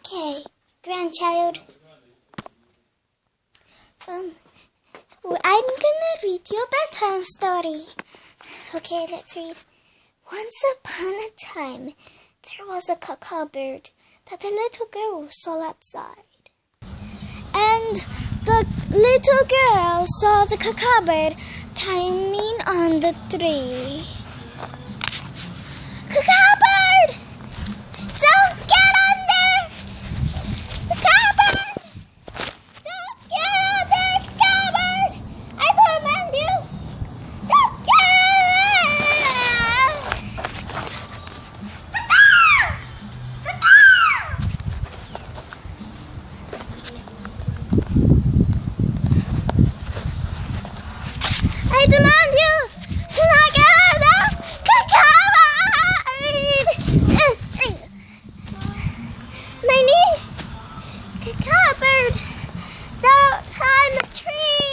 Okay, grandchild. I'm gonna read you a bedtime story. Okay, let's read. Once upon a time, there was a caca bird that a little girl saw outside. And the little girl saw the caca bird climbing on the tree. Caca bird! Don't get under! Caca bird! Don't get under, caca bird! I command you! Don't get I demand you to not get out of caca bird! My knee! Caca bird! Don't climb the tree!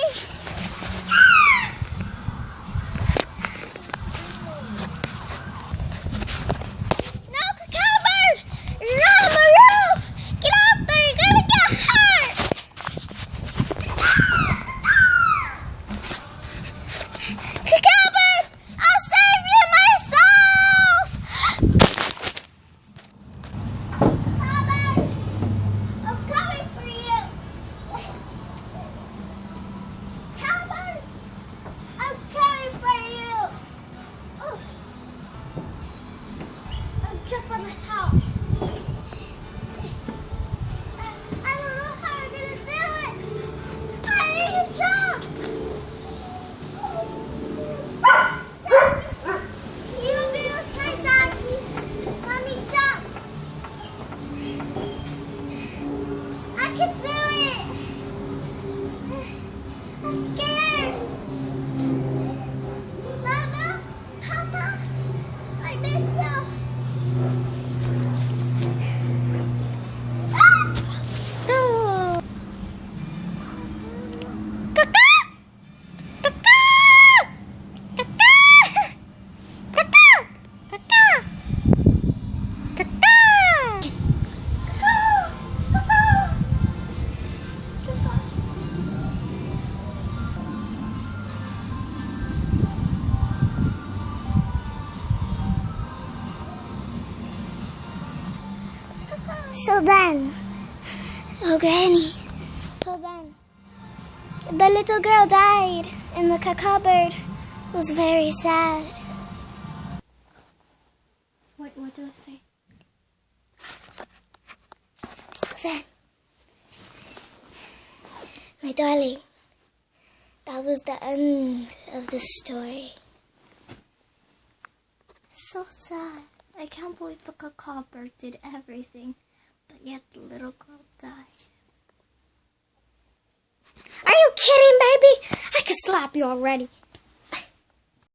No, caca bird! You're not on the roof! Get off there! You're gonna get hurt! Caca bird! I'll save you myself! Caca bird! I'm coming for you! Caca bird! I'm coming for you! Oh. I'm jumping the house. I don't know how I'm gonna do it! I need to jump! You be okay, doggies. Let me jump. I can do it. I'm scared. Mama, Papa, I miss you. Oh. So then, oh Granny, so then, the little girl died and the caca bird was very sad. What do I say? So then, my darling, that was the end of the story. So sad. I can't believe the caca bird did everything. But yet the little girl died. Are you kidding, baby? I could slap you already.